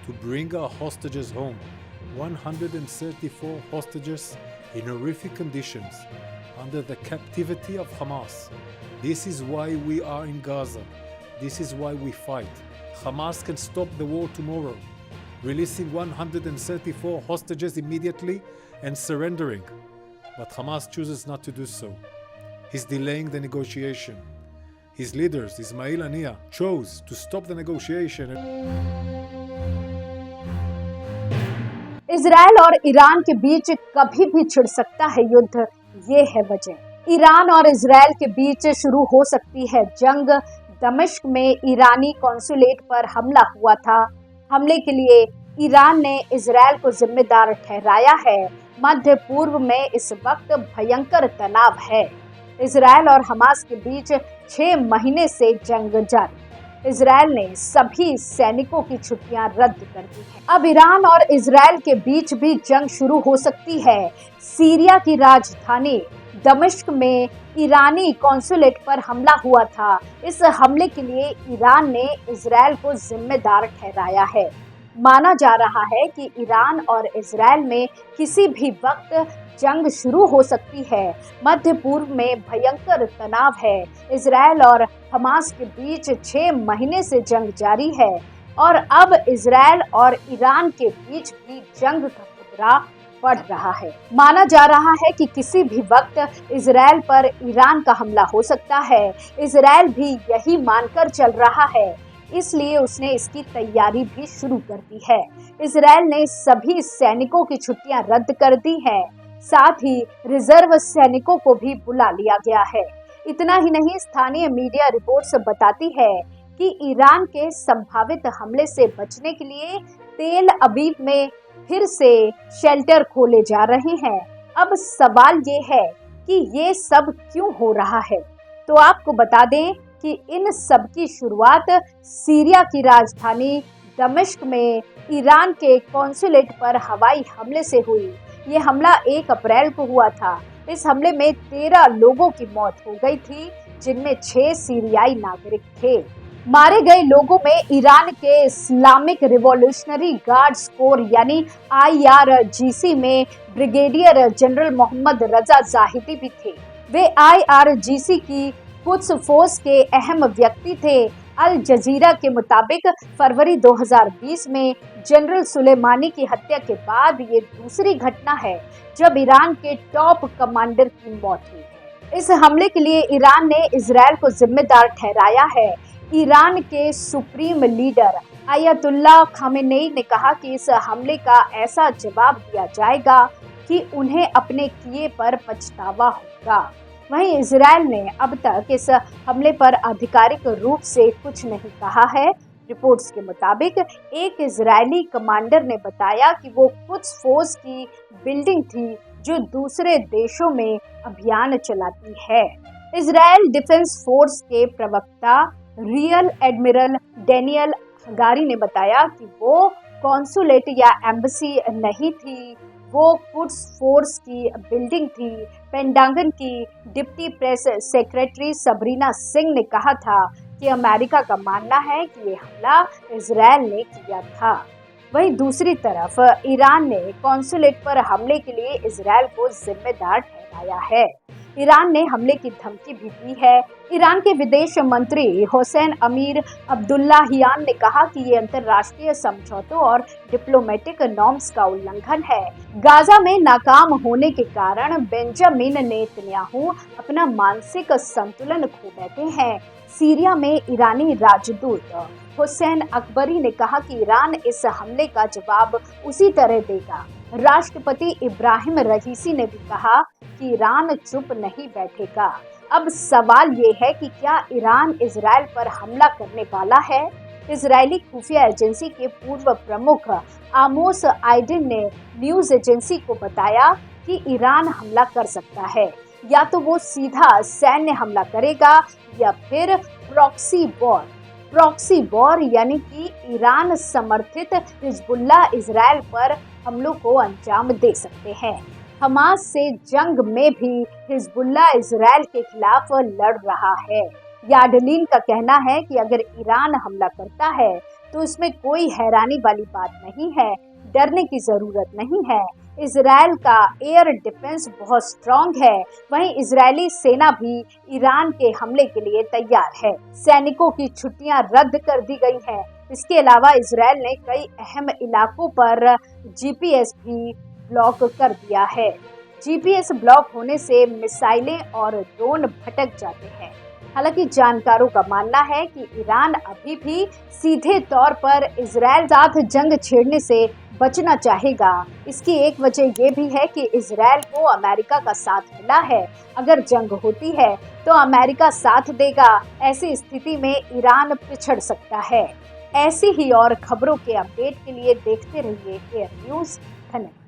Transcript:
To bring our hostages home. 134 hostages in horrific conditions under the captivity of Hamas. This is why we are in Gaza. This is why we fight. Hamas can stop the war tomorrow, releasing 134 hostages immediately and surrendering. But Hamas chooses not to do so. He's delaying the negotiation. His leaders, Ismail Haniyeh, chose to stop the negotiation. Israel और Iran के बीच कभी भी छिड़ सकता है युद्ध, ये है वजह। ईरान और इजराइल के बीच शुरू हो सकती है जंग। दमिश्क में ईरानी कॉन्सुलेट पर हमला हुआ था। हमले के लिए ईरान ने इजराइल को जिम्मेदार ठहराया है। मध्य पूर्व में इस वक्त भयंकर तनाव है। इजराइल और हमास के बीच 6 महीने से जंग जारी। इजराइल ने सभी सैनिकों की छुट्टियां रद्द कर दी हैं। अब ईरान और इजराइल के बीच भी जंग शुरू हो सकती है। सीरिया की राजधानी दमिश्क में ईरानी कॉन्सुलेट पर हमला हुआ था। इस हमले के लिए ईरान ने इजराइल को जिम्मेदार ठहराया है। माना जा रहा है कि ईरान और इजराइल में किसी भी वक्त जंग शुरू हो सकती है। मध्य पूर्व में भयंकर तनाव है। इजराइल और हमास के बीच 6 महीने से जंग जारी है और अब इजराइल और ईरान के बीच भी जंग का खतरा बढ़ रहा है। माना जा रहा है कि किसी भी वक्त इजराइल पर ईरान का हमला हो सकता है। इजराइल भी यही मानकर चल रहा है, इसलिए उसने इसकी तैयारी भी शुरू कर दी है। इजराइल ने सभी सैनिकों की छुट्टियां रद्द कर दी हैं। साथ ही रिजर्व सैनिकों को भी बुला लिया गया है। इतना ही नहीं, स्थानीय मीडिया रिपोर्ट्स बताती है कि ईरान के संभावित हमले से बचने के लिए तेल अवीव में फिर से शेल्टर खोले जा रहे हैं। अब सवाल ये है कि ये सब क्यों हो रहा है। तो आपको बता दें कि इन सब की शुरुआत सीरिया की राजधानी दमिश्क में ईरान के कॉन्सुलेट पर हवाई हमले से हुई। ये हमला 1 अप्रैल को हुआ था। इस हमले में 13 लोगों की मौत हो गई थी, जिनमें 6 सीरियाई नागरिक थे। मारे गए लोगों में ईरान के इस्लामिक रिवॉल्यूशनरी गार्ड्स कोर यानी IRGC में ब्रिगेडियर जनरल मोहम्मद रजा जाहिदी भी थे। वे IRGC की कुछ फोर्स के अहम व्यक्ति थे। अल जजीरा के मुताबिक फरवरी 2020 में जनरल सुलेमानी की हत्या के बाद ये दूसरी घटना है जब ईरान के टॉप कमांडर की मौत हुई है। इस हमले के लिए ईरान ने इजराइल को जिम्मेदार ठहराया है। ईरान के सुप्रीम लीडर आयतुल्लाह खामेनेई ने कहा कि इस हमले का ऐसा जवाब दिया जाएगा कि उन्हें अपने किए पर पछतावा होगा। वहीं इजराइल ने अब तक इस हमले पर आधिकारिक रूप से कुछ नहीं कहा है। रिपोर्ट्स के मुताबिक एक इजरायली कमांडर ने बताया कि वो कुछ फोर्स की बिल्डिंग थी जो दूसरे देशों में अभियान चलाती है। इजराइल डिफेंस फोर्स के प्रवक्ता रियल एडमिरल डेनियल हगारी ने बताया कि वो कॉन्सुलेट या एम्बेसी नहीं थी, वो कुड्स फोर्स की बिल्डिंग थी। पेंटागन की deputy press secretary Sabrina Singh ने कहा था कि अमेरिका का मानना है कि ये हमला इजराइल ने किया था। वहीं दूसरी तरफ ईरान ने कॉन्सुलेट पर हमले के लिए इजराइल को जिम्मेदार ठहराया है। ईरान ने हमले की धमकी भी दी है। ईरान के विदेश मंत्री हुसैन अमीर अब्दुल्लाहियान ने कहा कि ये अंतर्राष्ट्रीय समझौतों और डिप्लोमेटिक नॉर्म्स का उल्लंघन है। गाजा में नाकाम होने के कारण बेंजामिन नेतन्याहू अपना मानसिक संतुलन खो बैठे हैं। सीरिया में ईरानी राजदूत हुसैन अकबरी ने कहा कि ईरान इस हमले का जवाब उसी तरह देगा। राष्ट्रपति इब्राहिम रईसी ने भी कहा कि ईरान चुप नहीं बैठेगा। अब सवाल ये है कि क्या ईरान इजराइल पर हमला करने वाला है? इजरायली खुफिया एजेंसी के पूर्व प्रमुख आमोस आइडिन ने न्यूज एजेंसी को बताया कि ईरान हमला कर सकता है। या तो वो सीधा सैन्य हमला करेगा या फिर प्रॉक्सी वॉर यानी कि ईरान समर्थित हिजबुल्लाह इजराइल पर हमलों को अंजाम दे सकते हैं। हमास से जंग में भी हिजबुल्लाह इजराइल के खिलाफ लड़ रहा है। याडलीन का कहना है कि अगर ईरान हमला करता है तो इसमें कोई हैरानी वाली बात नहीं है, डरने की जरूरत नहीं है। इजराइल का एयर डिफेंस बहुत स्ट्रांग है। वहीं इजरायली सेना भी ईरान के हमले के लिए तैयार है। सैनिकों की छुट्टियां रद्द कर दी गई हैं। इसके अलावा इजराइल ने कई अहम इलाकों पर जीपीएस भी ब्लॉक कर दिया है। जीपीएस ब्लॉक होने से मिसाइलें और ड्रोन भटक जाते हैं। हालांकि जानकारों का मानना है कि ईरान अभी भी सीधे तौर पर इजराइल साथ जंग छेड़ने से बचना चाहेगा। इसकी एक वजह यह भी है कि इजराइल को अमेरिका का साथ मिला है। अगर जंग होती है तो अमेरिका साथ देगा। ऐसी स्थिति में ईरान पिछड़ सकता है। ऐसी ही और खबरों के अपडेट के लिए देखते रहिए एयर न्यूज। धन्यवाद।